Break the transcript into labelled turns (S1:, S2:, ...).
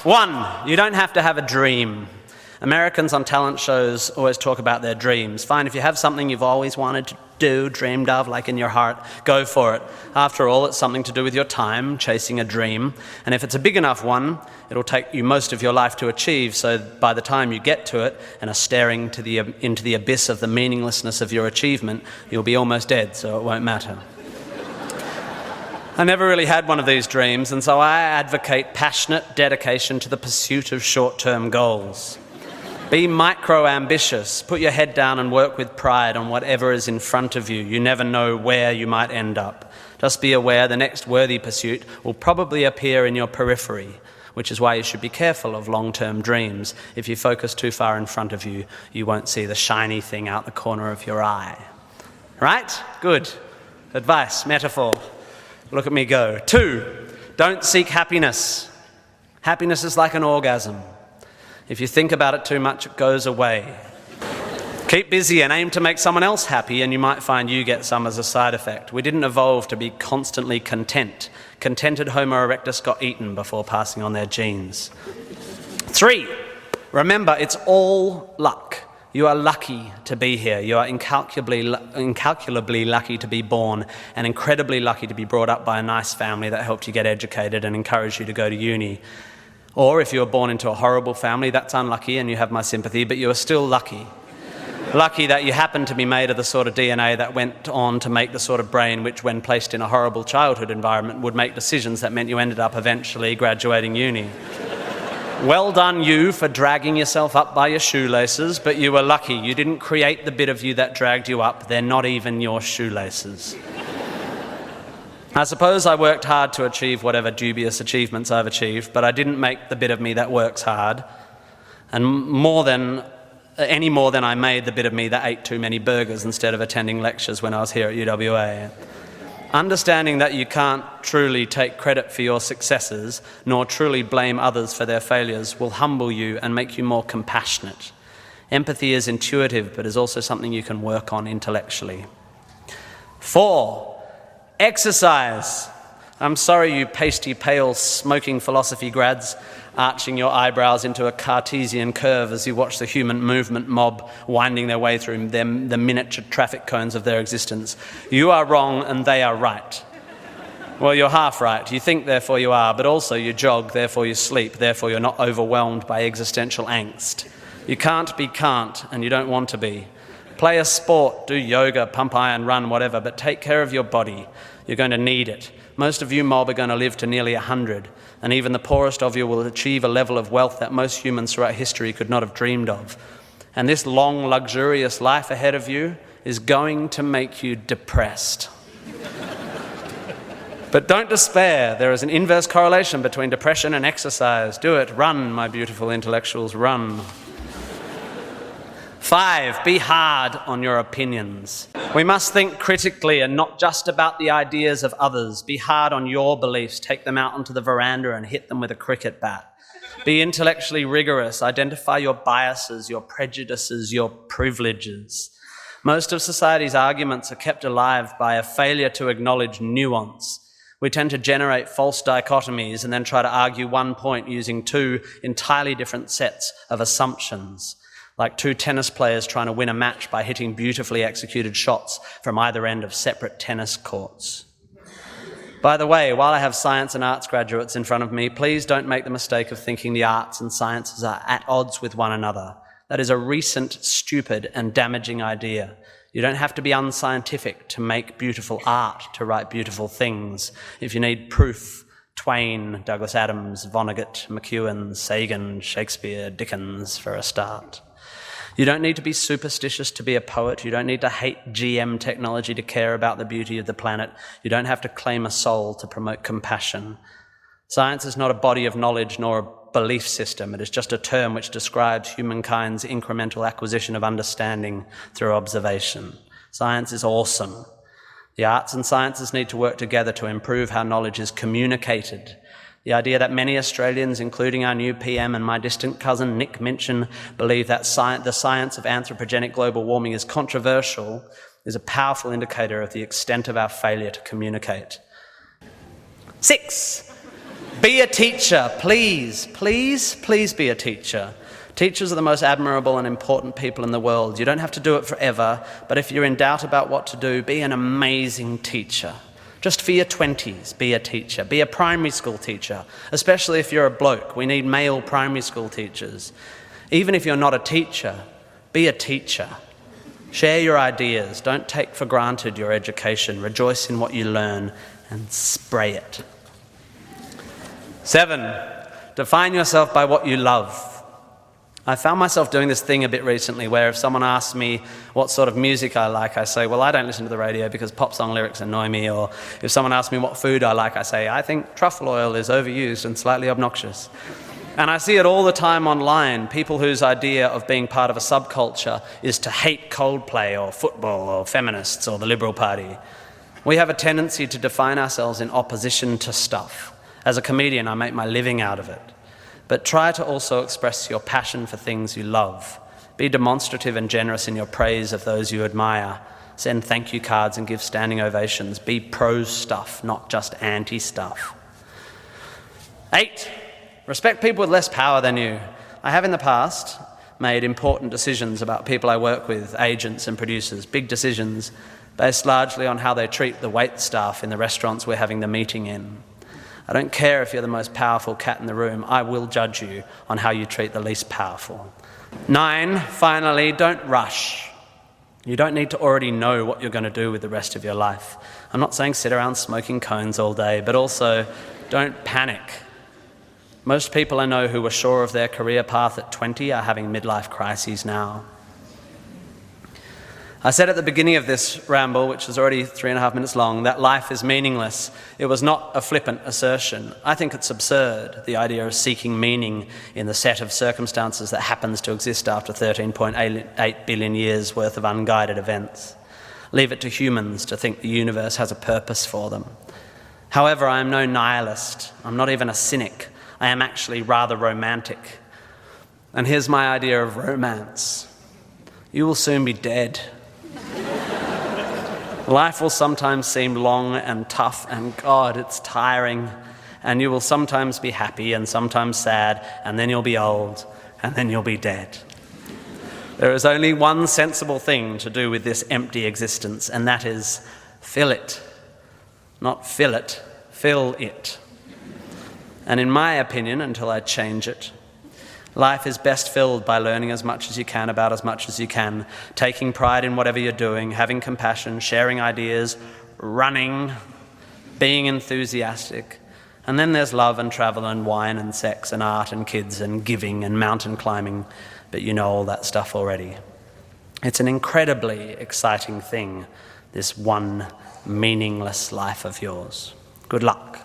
S1: 1, you don't have to have a dream. Americans on talent shows always talk about their dreams. Fine, if you have something you've always wanted to do, dreamed of, like in your heart, go for it. After all, it's something to do with your time, chasing a dream. And if it's a big enough one, it'll take you most of your life to achieve, so by the time you get to it and are staring into the abyss of the meaninglessness of your achievement, you'll be almost dead, so it won't matter. I never really had one of these dreams, and so I advocate passionate dedication to the pursuit of short-term goals. Be micro-ambitious. Put your head down and work with pride on whatever is in front of you. You never know where you might end up. Just be aware the next worthy pursuit will probably appear in your periphery, which is why you should be careful of long-term dreams. If you focus too far in front of you, you won't see the shiny thing out the corner of your eye. Right? Good. Advice, metaphor. Look at me go. 2, don't seek happiness. Happiness is like an orgasm. If you think about it too much, it goes away. Keep busy and aim to make someone else happy, and you might find you get some as a side effect. We didn't evolve to be constantly content. Contented Homo erectus got eaten before passing on their genes. 3, remember, it's all luck. You are lucky to be here. You are incalculably lucky to be born, and incredibly lucky to be brought up by a nice family that helped you get educated and encouraged you to go to uni. Or if you were born into a horrible family, that's unlucky and you have my sympathy, but you are still lucky. Lucky that you happen to be made of the sort of DNA that went on to make the sort of brain which, when placed in a horrible childhood environment, would make decisions that meant you ended up eventually graduating uni. Well done you for dragging yourself up by your shoelaces, but you were lucky. You didn't create the bit of you that dragged you up. They're not even your shoelaces. I suppose I worked hard to achieve whatever dubious achievements I've achieved, but I didn't make the bit of me that works hard, and any more than I made the bit of me that ate too many burgers instead of attending lectures when I was here at UWA. Understanding that you can't truly take credit for your successes, nor truly blame others for their failures, will humble you and make you more compassionate. Empathy is intuitive, but is also something you can work on intellectually. 4, exercise. I'm sorry, you pasty, pale, smoking philosophy grads, arching your eyebrows into a Cartesian curve as you watch the human movement mob winding their way through the miniature traffic cones of their existence. You are wrong and they are right. Well, you're half right. You think, therefore you are, but also you jog, therefore you sleep, therefore you're not overwhelmed by existential angst. You can't be can't, and you don't want to be. Play a sport, do yoga, pump iron, run, whatever, but take care of your body. You're going to need it. Most of you mob are going to live to nearly 100, and even the poorest of you will achieve a level of wealth that most humans throughout history could not have dreamed of. And this long, luxurious life ahead of you is going to make you depressed. But don't despair. There is an inverse correlation between depression and exercise. Do it. Run, my beautiful intellectuals, run. 5, be hard on your opinions. We must think critically and not just about the ideas of others. Be hard on your beliefs. Take them out onto the veranda and hit them with a cricket bat. Be intellectually rigorous. Identify your biases, your prejudices, your privileges. Most of society's arguments are kept alive by a failure to acknowledge nuance. We tend to generate false dichotomies and then try to argue one point using 2 entirely different sets of assumptions, like 2 tennis players trying to win a match by hitting beautifully executed shots from either end of separate tennis courts. By the way, while I have science and arts graduates in front of me, please don't make the mistake of thinking the arts and sciences are at odds with one another. That is a recent, stupid, and damaging idea. You don't have to be unscientific to make beautiful art, to write beautiful things. If you need proof, Twain, Douglas Adams, Vonnegut, McEwen, Sagan, Shakespeare, Dickens for a start. You don't need to be superstitious to be a poet. You don't need to hate GM technology to care about the beauty of the planet. You don't have to claim a soul to promote compassion. Science is not a body of knowledge nor a belief system. It is just a term which describes humankind's incremental acquisition of understanding through observation. Science is awesome. The arts and sciences need to work together to improve how knowledge is communicated. The idea that many Australians, including our new PM and my distant cousin Nick Minchin, believe that the science of anthropogenic global warming is controversial is a powerful indicator of the extent of our failure to communicate. 6, Be a teacher, please, please, please be a teacher. Teachers are the most admirable and important people in the world. You don't have to do it forever, but if you're in doubt about what to do, be an amazing teacher. Just for your 20s, be a teacher. Be a primary school teacher, especially if you're a bloke. We need male primary school teachers. Even if you're not a teacher, be a teacher. Share your ideas. Don't take for granted your education. Rejoice in what you learn and spray it. 7, define yourself by what you love. I found myself doing this thing a bit recently where if someone asks me what sort of music I like, I say, well, I don't listen to the radio because pop song lyrics annoy me. Or if someone asks me what food I like, I say, I think truffle oil is overused and slightly obnoxious. And I see it all the time online, people whose idea of being part of a subculture is to hate Coldplay or football or feminists or the Liberal Party. We have a tendency to define ourselves in opposition to stuff. As a comedian, I make my living out of it. But try to also express your passion for things you love. Be demonstrative and generous in your praise of those you admire. Send thank you cards and give standing ovations. Be pro stuff, not just anti stuff. 8, respect people with less power than you. I have in the past made important decisions about people I work with, agents and producers, big decisions based largely on how they treat the wait staff in the restaurants we're having the meeting in. I don't care if you're the most powerful cat in the room. I will judge you on how you treat the least powerful. 9, finally, don't rush. You don't need to already know what you're going to do with the rest of your life. I'm not saying sit around smoking cones all day, but also don't panic. Most people I know who were sure of their career path at 20 are having midlife crises now. I said at the beginning of this ramble, which is already 3.5 minutes long, that life is meaningless. It was not a flippant assertion. I think it's absurd, the idea of seeking meaning in the set of circumstances that happens to exist after 13.8 billion years worth of unguided events. Leave it to humans to think the universe has a purpose for them. However, I am no nihilist. I'm not even a cynic. I am actually rather romantic. And here's my idea of romance. You will soon be dead. Life will sometimes seem long and tough, and God, it's tiring. And you will sometimes be happy and sometimes sad, and then you'll be old, and then you'll be dead. There is only one sensible thing to do with this empty existence, and that is fill it. Not fill it, fill it. And in my opinion, until I change it, life is best filled by learning as much as you can about as much as you can, taking pride in whatever you're doing, having compassion, sharing ideas, running, being enthusiastic. And then there's love and travel and wine and sex and art and kids and giving and mountain climbing, but you know all that stuff already. It's an incredibly exciting thing, this one meaningless life of yours. Good luck.